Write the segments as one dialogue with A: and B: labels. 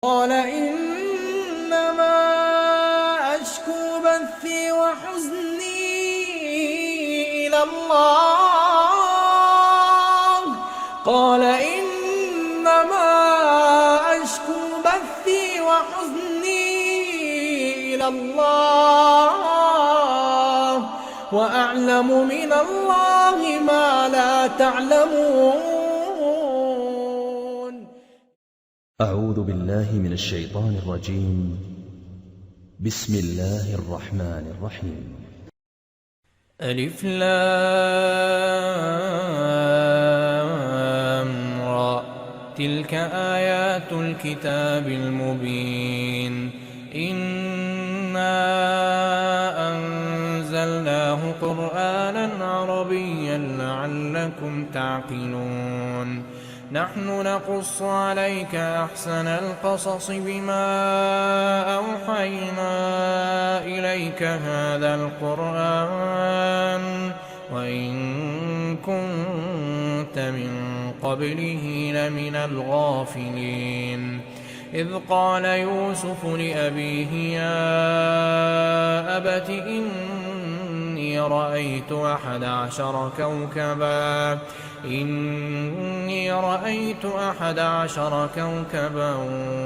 A: قال إنما أشكو بثي وحزني إلى الله قال إنما أشكو بثي وحزني إلى الله وأعلم من الله ما لا تعلمون.
B: أعوذ بالله من الشيطان الرجيم. بسم الله الرحمن الرحيم.
A: ألف لام را تلك آيات الكتاب المبين إنا أنزلناه قرآنا عربيا لعلكم تعقلون. نحن نقص عليك أحسن القصص بما أوحينا إليك هذا القرآن وإن كنت من قبله لمن الغافلين. إذ قال يوسف لأبيه يا أبت إني رأيت 11 كوكبا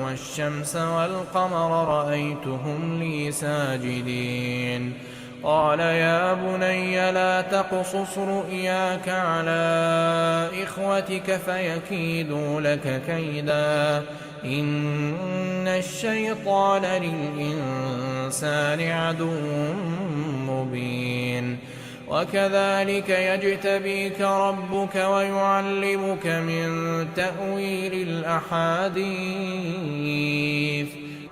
A: والشمس والقمر رأيتهم لي ساجدين. قال يا بني لا تقصص رؤياك على إخوتك فيكيدوا لك كيدا إن الشيطان للإنسان عدو مبين. وكذلك يجتبيك ربك ويعلمك من تأويل الأحاديث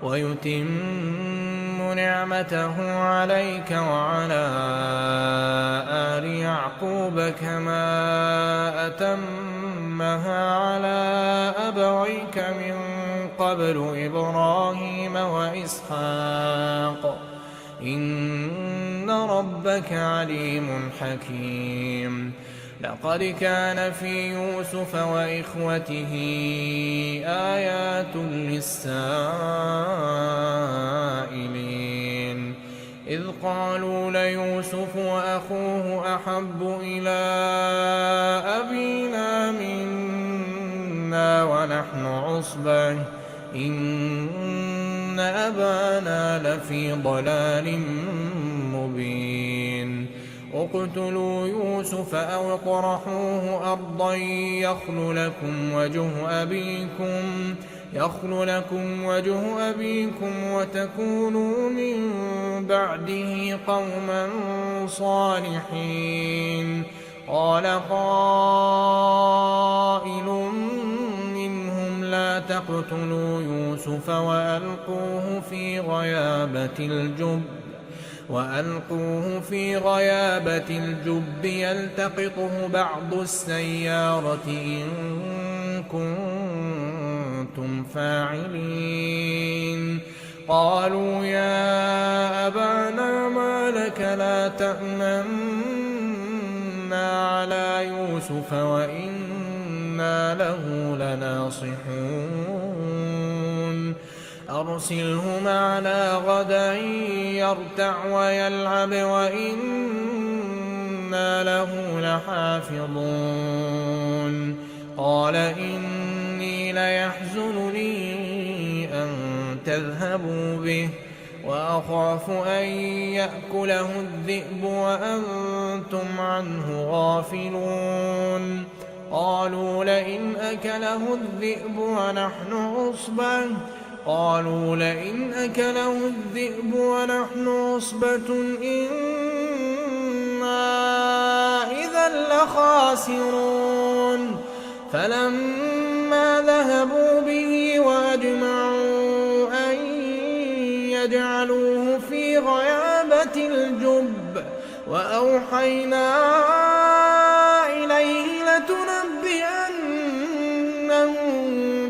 A: ويتم نعمته عليك وعلى آل يعقوب كما أتمها على أبويك من قبل إبراهيم وإسحاق إن ربك عليم حكيم. لقد كان في يوسف وإخوته آيات للسائلين إذ قالوا ليوسف وأخوه أحب إلى أبينا منا ونحن عصبة إن أبانا لفي ضلال مبين. اقتلوا يوسف أو اطرحوه أرضا يخل لكم وجه أبيكم وتكونوا من بعده قوما صالحين. قال قائل منهم لا تقتلوا يوسف وألقوه في غيابة الجب يلتقطه بعض السيارة إن كنتم فاعلين. قالوا يا أبانا ما لك لا تأمنا على يوسف وإنا له لناصحون. أرسله معنا غدا يرتع ويلعب وإنا له لحافظون. قال إني ليحزنني أن تذهبوا به وأخاف أن يأكله الذئب وأنتم عنه غافلون. قالوا لئن أكله الذئب ونحن عصبة إنا إذا لخاسرون. فلما ذهبوا به وأجمعوا أن يجعلوه في غيابة الجب وأوحينا إليه لتنبئنهم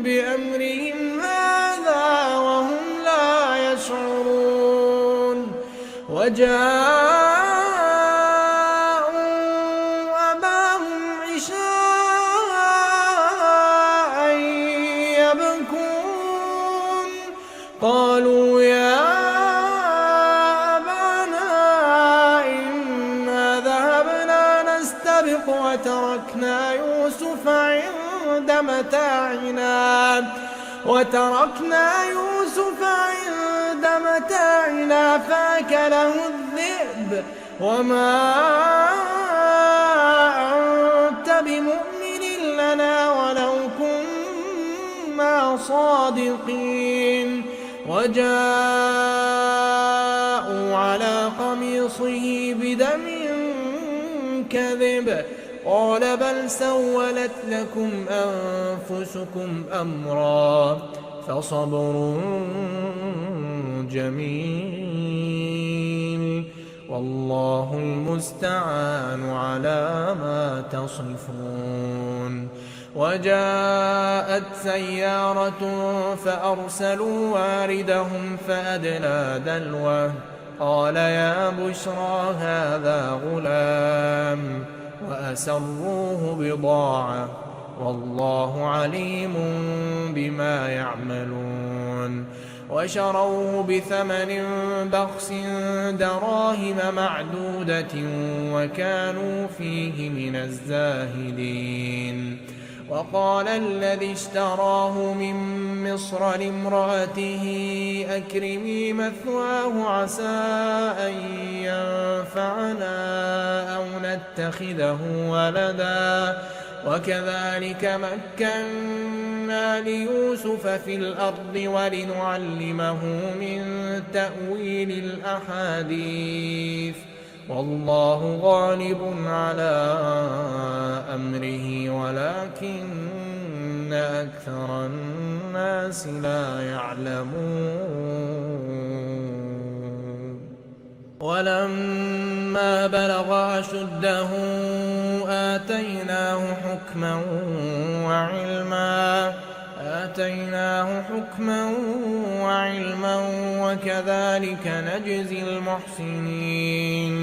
A: بأمرهم هذا وهم لا يشعرون. وجاءوا أباهم عشاء يبكون قالوا يا أبانا إنا ذهبنا نستبق وتركنا يوسف عند متاعنا فأكله الذئب وما أنت بمؤمن لنا ولو كنا صادقين. وجاءوا على قميصه بدم كذب قال بل سولت لكم أنفسكم أمرا فصبر جميل والله المستعان على ما تصفون. وجاءت سيارة فأرسلوا واردهم فأدلى دلوه قال يا بشرى هذا غلام وأسروه بضاعة والله عليم بما يعملون. وشروه بثمن بخس دراهم معدودة وكانوا فيه من الزاهدين. وقال الذي اشتراه من مصر لامرأته أكرمي مثواه عسى أن ينفعنا أو نتخذه ولدا وكذلك مكنا ليوسف في الأرض ولنعلمه من تأويل الأحاديث والله غالب على أمره ولكن أكثر الناس لا يعلمون. ولما بلغ أشده آتيناه حكما وعلما وكذلك نجزي المحسنين.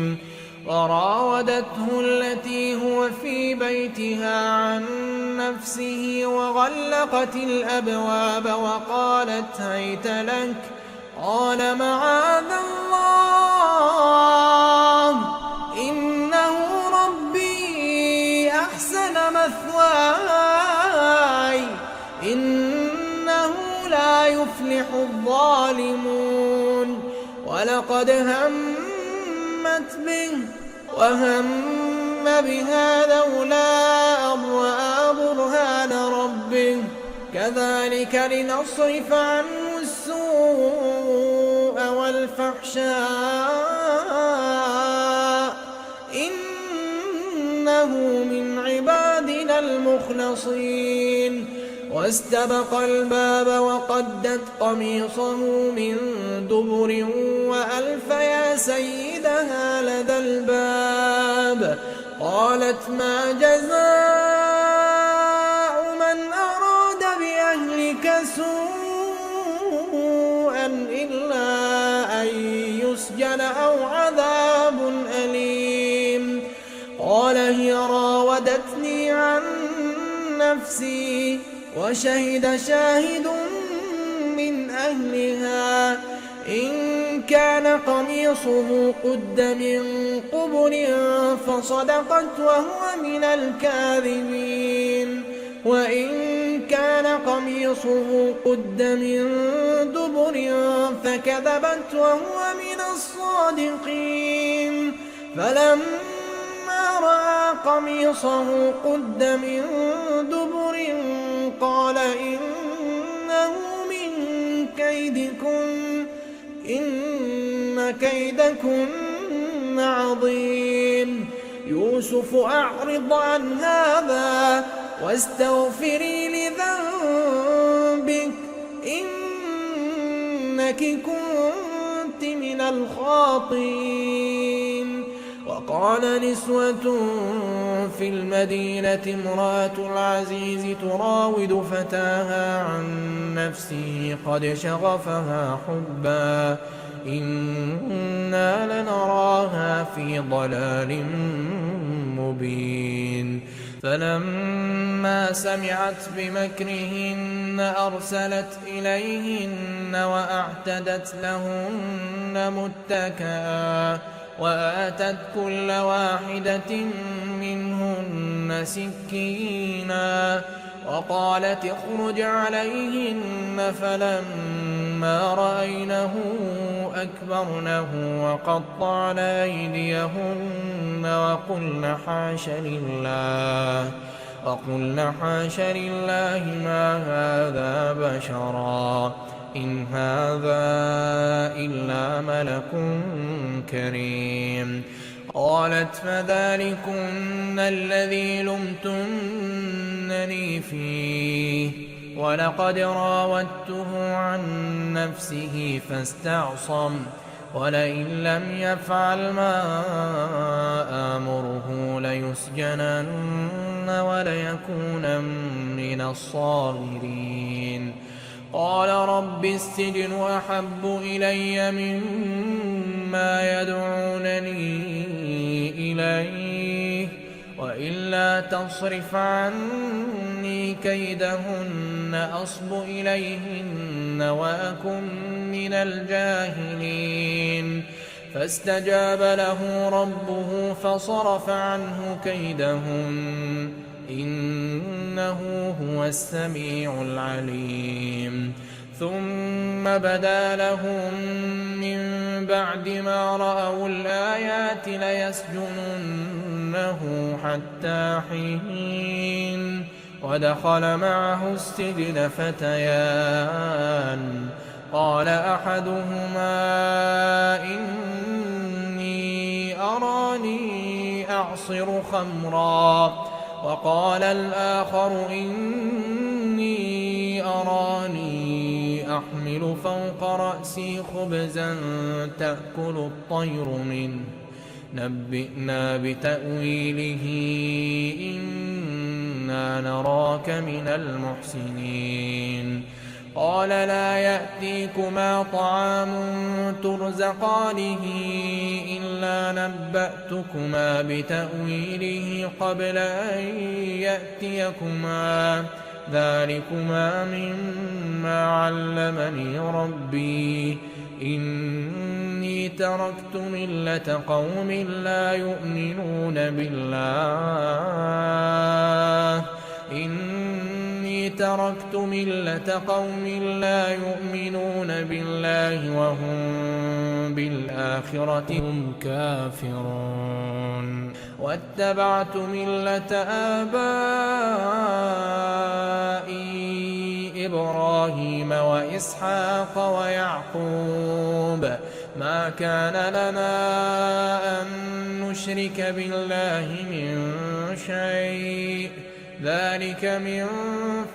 A: وراودته التي هو في بيتها عن نفسه وغلقت الأبواب وقالت هيت لك قال معاذ الله إنه ربي أحسن مثواي إنه لا يفلح الظالمون. ولقد همت به وهم بها لولا أن رأى برهان ربه كذلك لنصرف عنه السوء والفحشاء إنه من عبادنا المخلصين. واستبق الباب وقدت قميصه من دبر وألف يا سيدها لدى الباب قالت ما جزاء من أراد بأهلك سوءا إلا أن يسجن أو عذاب أليم. قال هي راودتني عن نفسي وشهد شاهد من أهلها إن كان قميصه قد من قبل فصدقت وهو من الكاذبين وإن كان قميصه قد من دبر فكذبت وهو من الصادقين. فلما رأى قميصه قد من دبر قال إنه من كيدكن إن كيدكن عظيم. يوسف أعرض عن هذا واستغفري لذنبك إنك كنت من الخاطئين. وقال نسوة في المدينة امرأة العزيز تراود فتاها عن نفسه قد شغفها حبا إنا لنراها في ضلال مبين. فلما سمعت بمكرهن أرسلت إليهن وأعتدت لهن متكئا وآتت كل واحدة منهن سكينا وقالت اخرج عليهن فلما رأينه أكبرنه وقطعن أيديهن وقلن حاش لله ما هذا بشرا إن هذا إلا ملك كريم. قالت فذلكن الذي لمتنني فيه ولقد راودته عن نفسه فاستعصم ولئن لم يفعل ما آمره ليسجنن وليكونن من الصاغرين. قال رب السجن أحب إلي مما يدعونني إليه وإلا تصرف عني كيدهن أصب إليهن وأكن من الجاهلين. فاستجاب له ربه فصرف عنه كيدهن إنه هو السميع العليم. ثم بدا لهم من بعد ما رأوا الآيات ليسجننه حتى حين. ودخل معه السجن فتيان قال أحدهما إني أراني أعصر خمرا وقال الآخر إني أراني أحمل فوق رأسي خبزا تأكل الطير منه نبئنا بتأويله إنا نراك من المحسنين. قال لا يأتيكما طعام ترزقانه إلا نبأتكما بتأويله قبل أن يأتيكما ذلكما مما علمني ربي إني تركت ملة قوم لا يؤمنون بالله تركت ملة قوم لا يؤمنون بالله وهم بالآخرة هم كافرون. واتبعت ملة آبائي إبراهيم وإسحاق ويعقوب ما كان لنا أن نشرك بالله من شيء ذلك من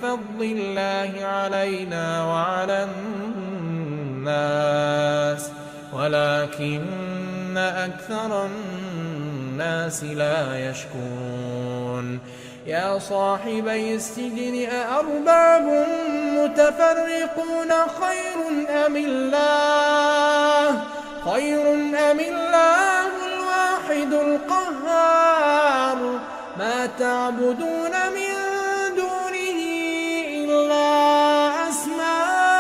A: فضل الله علينا وعلى الناس ولكن أكثر الناس لا يشكرون. يا صاحبي السجن أأرباب متفرقون خير أم الله الواحد القهار ما تعبدون من دونه إلا أسماء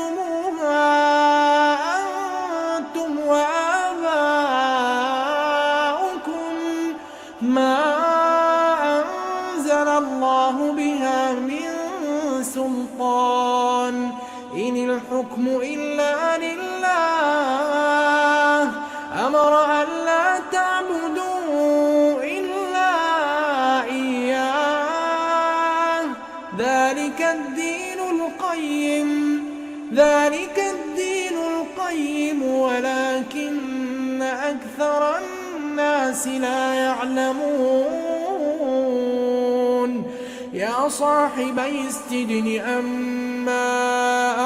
A: سميتموها أنتم وآباؤكم ما أنزل الله بها من سلطان إن الحكم إلا لله أمر أن لا تعبدوا إلا إياه ذلك الدين القيم ولكن أكثر الناس لا يعلمون. يا صاحبي السجن أما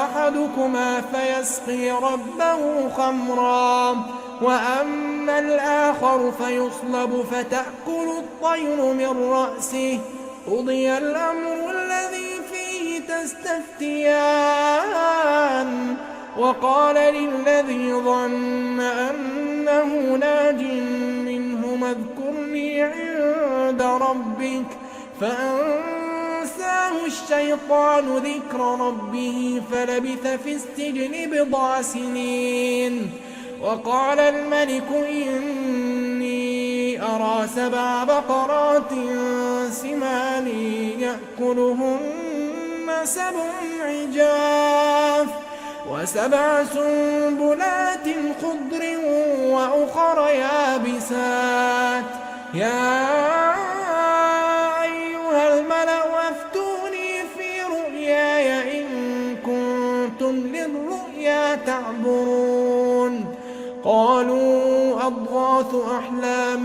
A: أحدكما فيسقي ربه خمرا وأما الآخر فيصلب فتأكل الطير من رأسه قضي الأمر الذي فيه يستفتيان وقال للذي ظن أنه ناج منهما اذكرني عند ربك فأنساه الشيطان ذكر ربه فلبث في السجن بضع سنين. وقال الملك إني أرى 7 بقرات سمان يأكلهن 7 عجاف و7 سنبلات خضر وأخر يابسات يا أيها الملأ أفتوني في رؤياي إن كنتم للرؤيا تعبرون. قالوا أضغاث أحلام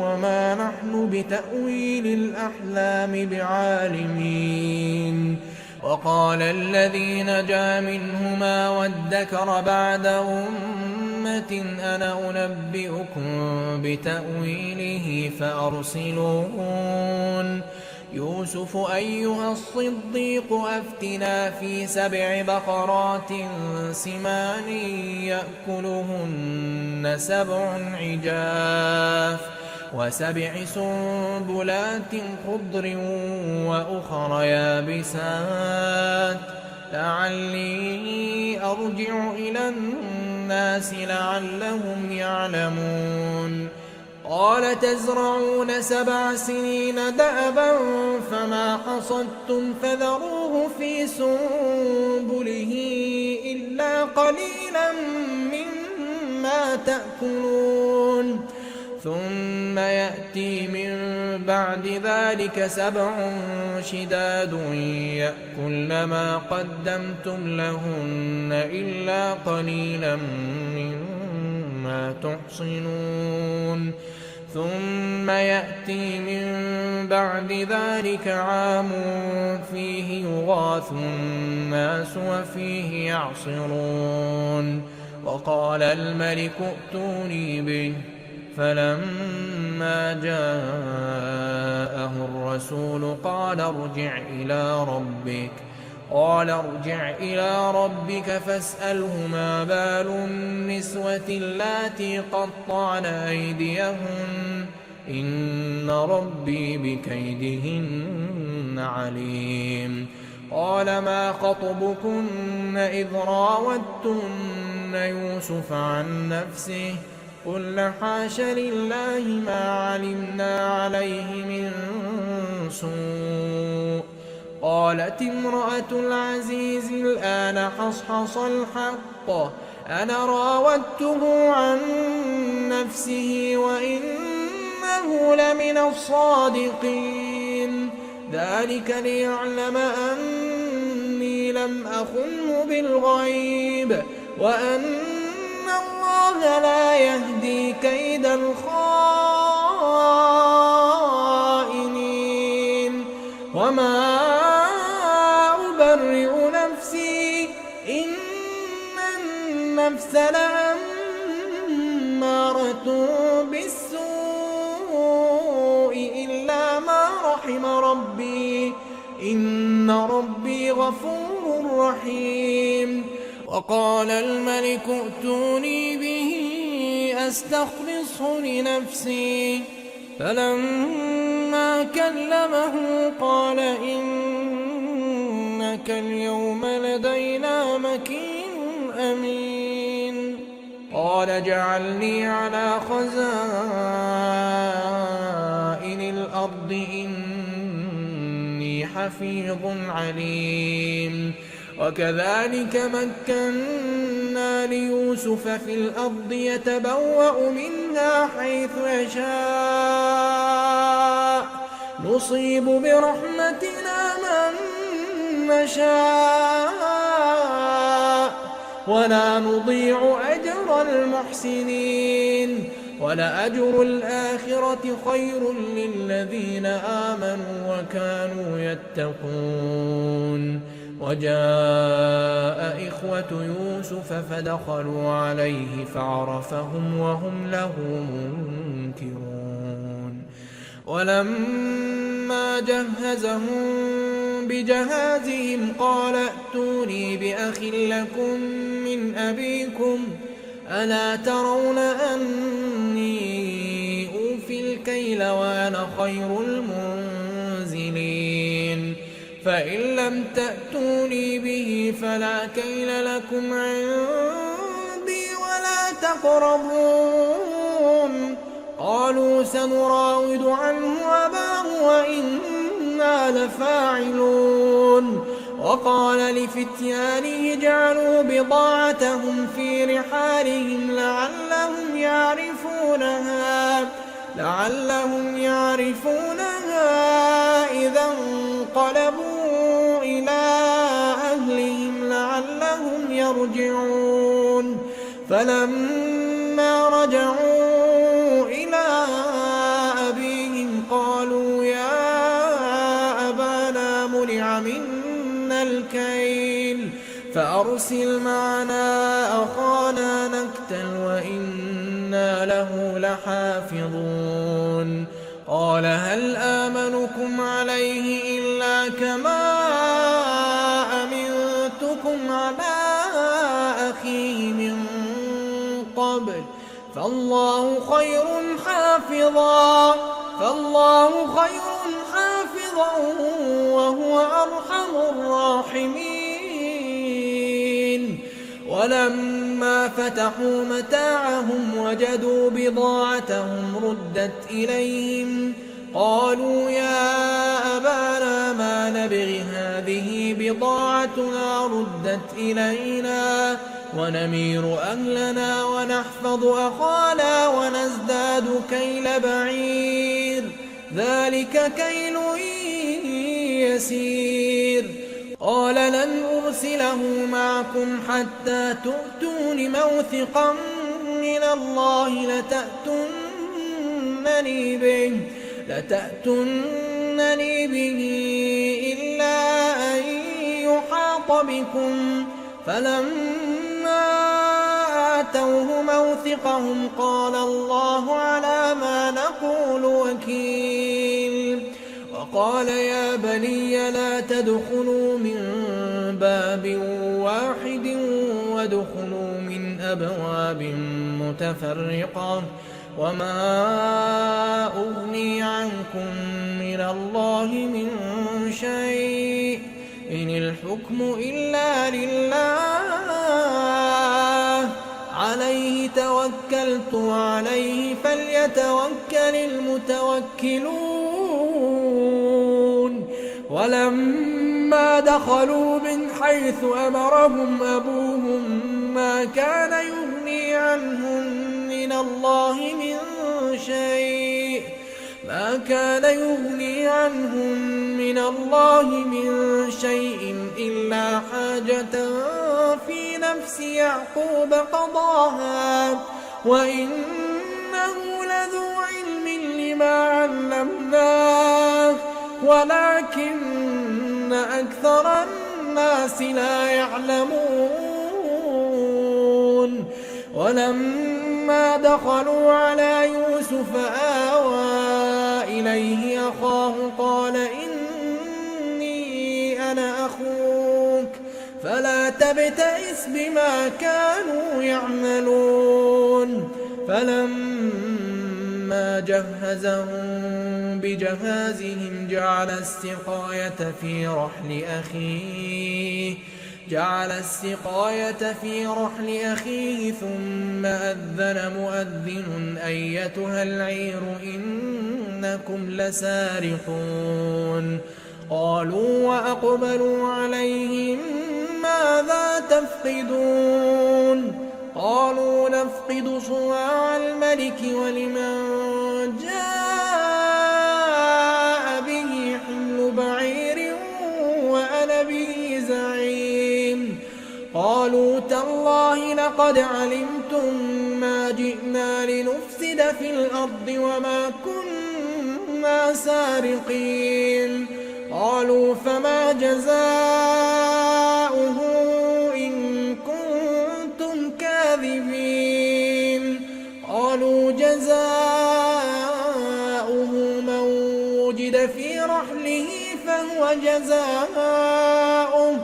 A: وما نحن بتأويل الأحلام بعالمين. وقال الذي نجا منهما وادكر بعد أمة أنا أنبئكم بتأويله فأرسلون. يوسف أيها الصديق أفتنا في 7 بقرات سمان يأكلهن 7 عجاف و7 سنبلات خضر وأخر يابسات لعلي أرجع إلى الناس لعلهم يعلمون. قال تزرعون 7 سنين دأبا فما حصدتم فذروه في سنبله إلا قليلا مما تأكلون. ثم يأتي من بعد ذلك 7 شداد يأكلن ما قدمتم لهن إلا قليلا مما تحصنون. ثم يأتي من بعد ذلك عام فيه يغاث الناس وفيه يعصرون. وقال الملك ائتوني به فلما جاءه الرسول قال ارجع إلى ربك فاسأله ما بال النسوة اللاتي قطعن أيديهن إن ربي بكيدهن عليم. قال ما خطبكن إذ راوتن يوسف عن نفسه قلن حاش لله ما علمنا عليه من سوء. قالت امرأة العزيز الآن حصحص الحق أنا راودته عن نفسه وإنه لمن الصادقين. ذلك ليعلم أني لم أخنه بالغيب وأن الله لا يهدي كيد الخائنين. وما أبرئ نفسي إن النفس لأمارة بالسوء إلا ما رحم ربي إن ربي غفور رحيم. وقال الملك ائتوني به أستخلصه لنفسي فلما كلمه قال إنك اليوم لدينا مكين أمين. قال اجعلني على خزائن الأرض إني حفيظ عليم. وكذلك مكنا ليوسف في الأرض يتبوأ منها حيث يشاء نصيب برحمتنا من نشاء ولا نضيع أجر المحسنين ولأجر الآخرة خير للذين آمنوا وكانوا يتقون. وجاء إخوة يوسف فدخلوا عليه فعرفهم وهم له منكرون. ولما جهزهم بجهازهم قال ائتوني بأخ لكم من أبيكم ألا ترون أني أوفي الكيل وأنا خير المنزلين فإن لم تأتوني به فلا كيل لكم عندي ولا تقربون قالوا سنراود عنه أباه وإنا لفاعلون وقال لفتيانه اجعلوا بضاعتهم في رحالهم لعلهم يعرفونها إذا انقلبوا إلى أهلهم لعلهم يرجعون فلما رجعوا إلى أبيهم قالوا يا أبانا منع منا الكيل فأرسل معنا أخانا نكتل وإنا له لحافظون قال هل آمنكم عليه إلا كما أمنتكم على أخيه من قبل فالله خير حافظا وهو أرحم الراحمين ولما فتحوا متاعهم وجدوا بضاعتهم ردت إليهم قالوا يا أبانا ما نبغي هذه بضاعتنا ردت إلينا ونمير أهلنا ونحفظ أخانا ونزداد كيل بعير ذلك كيل يسير قال لن أرسله معكم حتى تؤتون موثقا من الله لتأتونني به إلا أن يحاط بكم فلما آتوه موثقهم قال الله على ما نقول وكيل وقال يا بني لا تدخلوا من باب واحد وادخلوا من أبواب متفرقة وما أغني عنكم من الله من شيء إن الحكم إلا لله عليه توكلت وعليه فليتوكل المتوكلون ولما دخلوا من حيث أمرهم أبوهم ما كان يغني عنهم من الله من شيء إلا حاجة في نفس يعقوب قضاها وإنه لذو علم لما علمناه ولكن أكثر الناس لا يعلمون ولما دخلوا على يوسف آوى إليه أخاه قال إني أنا أخوك فلا تبتئس بما كانوا يعملون فلما جهزهم بجهازهم جعل السقاية في رحل أخيه ثم أذن مؤذن أيتها العير إنكم لسارقون قالوا وأقبلوا عليهم ماذا تفقدون قالوا نفقد صواع الملك ولمن جاء به حمل بعير وأنا به زعيم قالوا تالله لقد علمتم ما جئنا لنفسد في الأرض وما كنا سارقين قالوا فما جزاؤه إن كنتم كاذبين قالوا جزاؤه من وجد في رحله فهو جزاؤه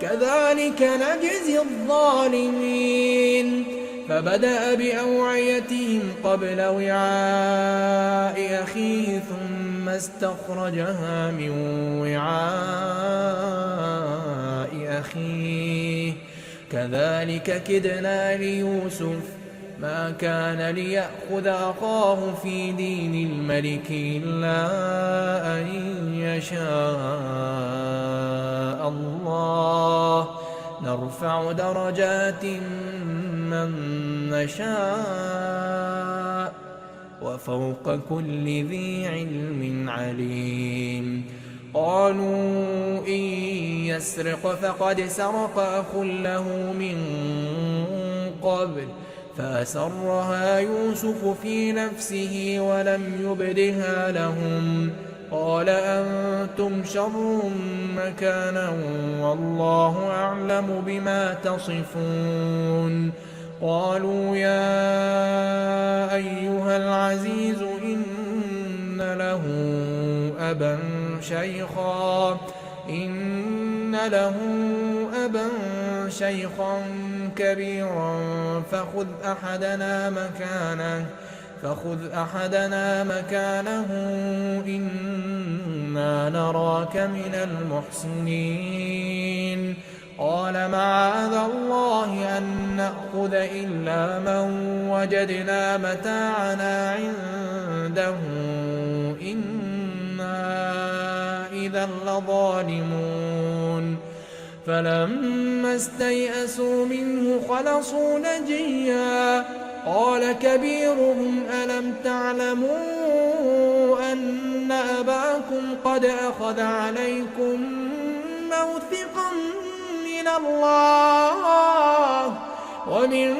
A: كذلك نجزي الظالمين فبدأ بأوعيتهم قبل وعاء أخيه ثم استخرجها من وعاء أخيه كذلك كدنا ليوسف ما كان ليأخذ أخاه في دين الملك إلا أن يشاء الله نرفع درجات من نشاء وفوق كل ذي علم عليم قالوا إن يسرق فقد سرق أخ له من قبل فأسرها يوسف في نفسه ولم يبدها لهم قال أنتم شر مكانا والله أعلم بما تصفون قالوا يا أيها العزيز إن له أبا شيخا كبيرا فخذ أحدنا مكانه إنا نراك من المحسنين قال معاذ الله أن نأخذ إلا من وجدنا متاعنا عنده إنا إذا لظالمون فلما استيئسوا منه خلصوا نجيا قال كبيرهم ألم تعلموا أن أباكم قد أخذ عليكم موثقا من الله ومن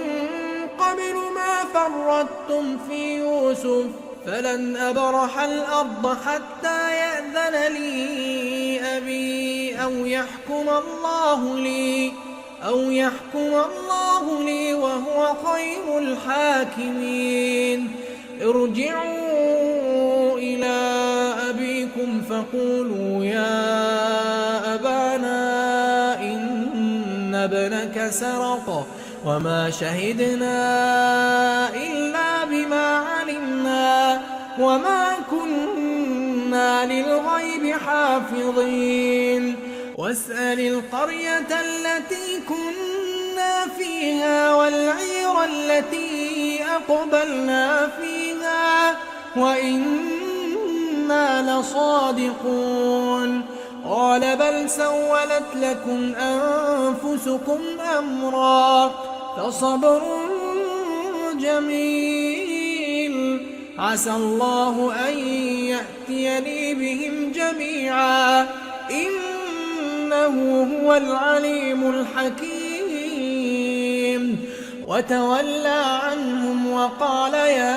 A: قبل ما فرطتم في يوسف فلن أبرح الأرض حتى يأذن لي أبي أو يحكم الله لي وهو خير الحاكمين ارجعوا إلى أبيكم فقولوا يا أبانا إن ابنك سرق وما شهدنا إلا بما علمنا وما كنا للغيب حافظين واسأل القرية التي كنا فيها والعير التي أقبلنا فيها وإنا لصادقون قال بل سولت لكم أنفسكم أمرا فصبر جميل عسى الله أن يأتيني بهم جميعا إنه هو العليم الحكيم وتولى عنهم وقال يا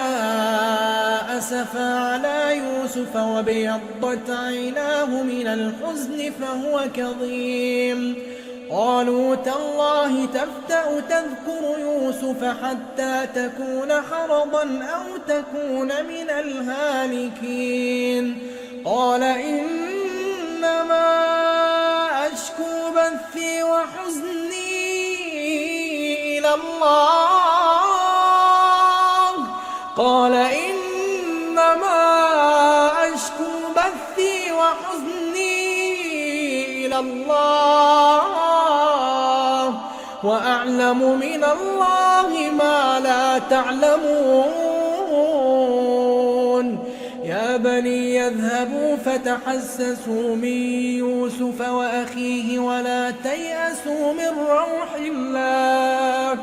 A: أسفا على يوسف وابيضت عيناه من الحزن فهو كظيم قالوا تالله تفتأ تذكر يوسف حتى تكون حرضا أو تكون من الهالكين قال إنما أشكو بثي وحزني إلى الله قال إنما أشكو بثي وحزني إلى الله وأعلم من الله ما لا تعلمون يا بني يذهبوا فتحسسوا من يوسف وأخيه ولا تيأسوا من روح الله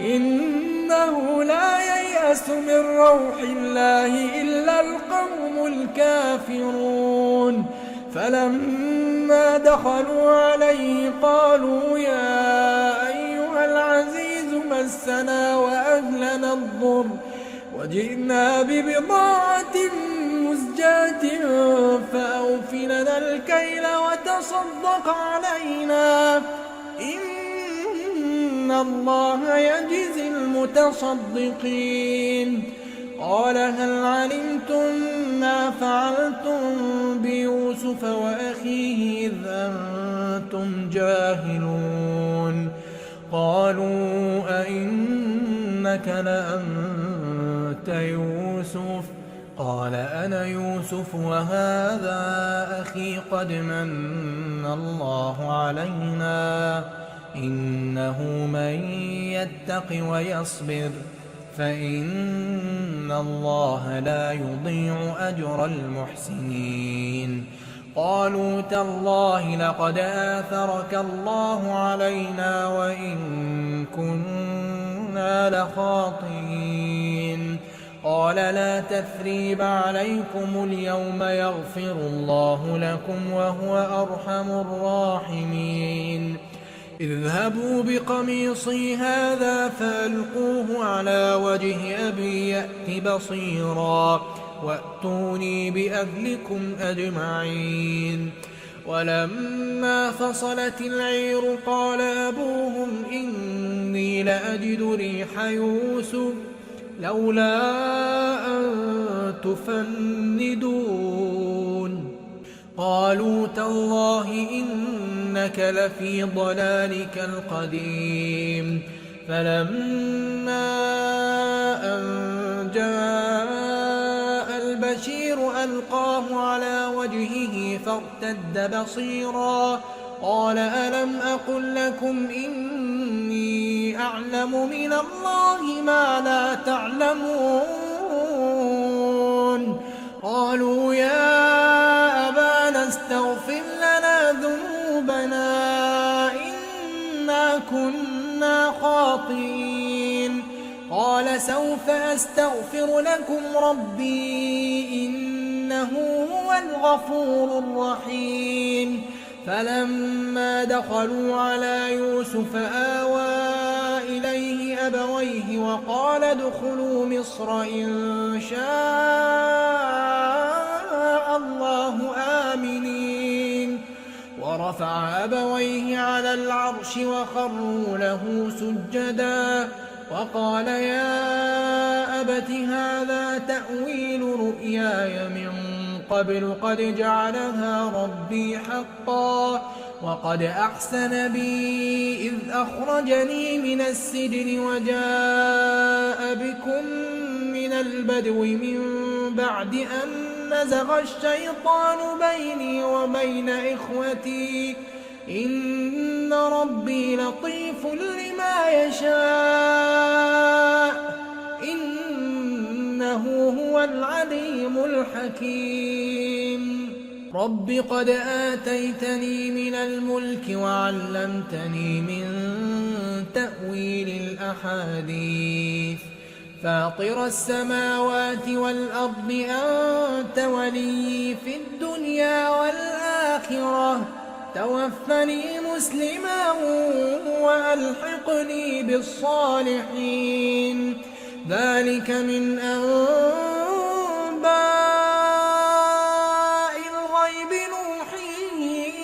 A: إنه لا ييأس من روح الله إلا القوم الكافرون فلما دخلوا عليه قالوا يا أيها العزيز مسنا وأهلنا الضر وجئنا ببضاعة مزجاة فأوف لنا الكيل وتصدق علينا إن الله يجزي المتصدقين قال هل علمتم ما فعلتم بيوسف وأخيه قالوا أئنك لأنت يوسف؟ قال أنا يوسف وهذا أخي قد من الله علينا إنه من يتق ويصبر فإن الله لا يضيع أجر المحسنين. قالوا تالله لقد آثرك الله علينا وإن كنا لخاطئين. قال لا تثريب عليكم اليوم يغفر الله لكم وهو أرحم الراحمين. اذهبوا بقميصي هذا فألقوه على وجه أبي يأت بصيرا وأتوني بأهلكم أجمعين. ولما فصلت العير قال أبوهم إني لأجد ريح يوسف لولا أن تفندون. قالوا تالله إنك لفي ضلالك القديم. فلما أن جاء البشير ألقاه على وجهه فارتد بصيرا قال ألم أقل لكم إني أعلم من الله ما لا تعلمون. قالوا يا أبانا استغفر لنا ذنوبنا إنا كنا خاطئين. قال سوف أستغفر لكم ربي إنه هو الغفور الرحيم. فلما دخلوا على يوسف آوى إليه أبويه وقال ادخلوا مصر إن شاء الله آمنين. ورفع أبويه على العرش وخروا له سجدا وقال يا أبت هذا تأويل رؤياي من قبل قد جعلها ربي حقا وقد أحسن بي إذ أخرجني من السجن وجاء بكم من البدو من بعد أن نزغ الشيطان بيني وبين إخوتي إن ربي لطيف لما يشاء إنه هو العليم الحكيم. رب قد آتيتني من الملك وعلمتني من تأويل الأحاديث فاطر السماوات والأرض أنت ولي في الدنيا والآخرة توفني مسلما وألحقني بالصالحين. ذلك من أنباء الغيب نوحيه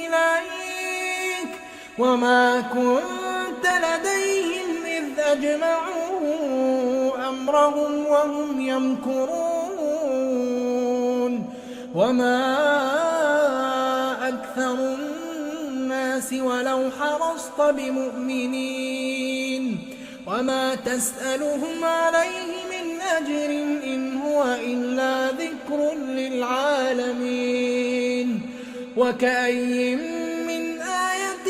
A: إليك وما كنت لديهم إذ أجمعوا أمرهم وهم يمكرون. وما أكثر الناس ولو حرصت بمؤمنين وما تسألهم عليه من أجر إن هو إلا ذكر للعالمين. وكأي من آية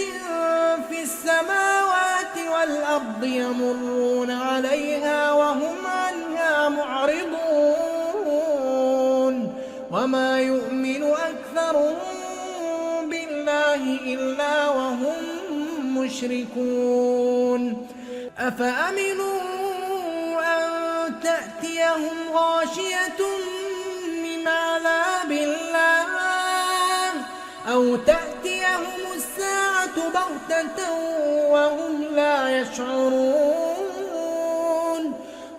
A: في السماوات والأرض يمرون عليها وهم عنها معرضون وما يؤمن أكثرهم بالله إلا وهم مشركون. أفأمنوا أن تأتيهم غاشية من عذاب الله أو تأتيهم الساعة بغتة وهم لا يشعرون.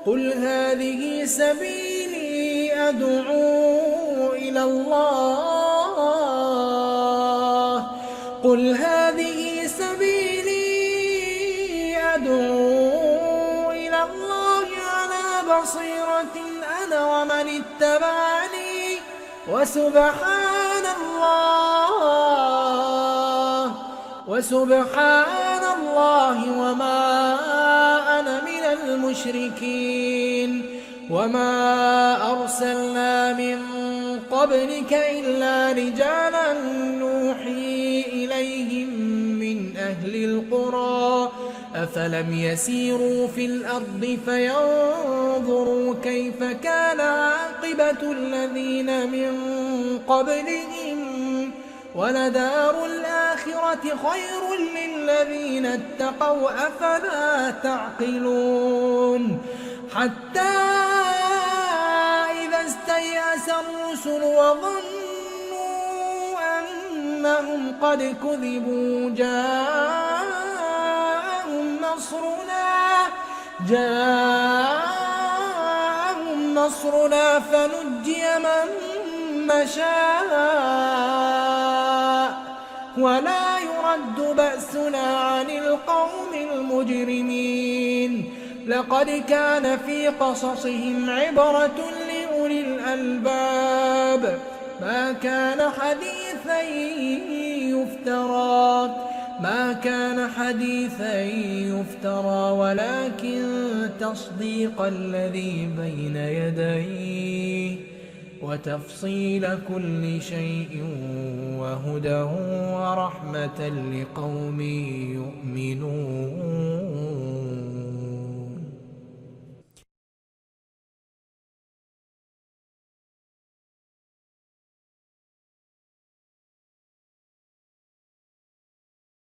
A: قل هذه سبيلي أدعو إلى الله قل هذه سبيلي أدعو إلى الله على بصيرة أنا ومن اتبعني وسبحان الله اللَّهِ وَمَا أَنَا مِنَ الْمُشْرِكِينَ وَمَا أَرْسَلْنَا مِن قَبْلِكَ إِلَّا رِجَالًا نُّوحِي إِلَيْهِم مِّنْ أَهْلِ الْقُرَىٰ أَفَلَمْ يَسِيرُوا فِي الْأَرْضِ فَيَنظُرُوا كَيْفَ كَانَ عَاقِبَةُ الَّذِينَ مِن قَبْلِهِمْ ۚ وَلَدَارُ الْآخِرَةِ خَيْرٌ لِّلَّذِينَ اتَّقَوْا ۗ أَفَلَا تَعْقِلُونَ حَتَّىٰ إِذَا اسْتَيْأَسَ الرُّسُلُ وَظَنُّوا أَنَّهُمْ قَدْ كُذِبُوا جاءهم نصرنا فنجي من نشاء ولا يرد بأسنا عن القوم المجرمين. لقد كان في قصصهم عبرة لأولي الألباب ما كان حديثا يفترى ولكن تصديق الذي بين يديه وتفصيل كل شيء وهدى ورحمة لقوم يؤمنون.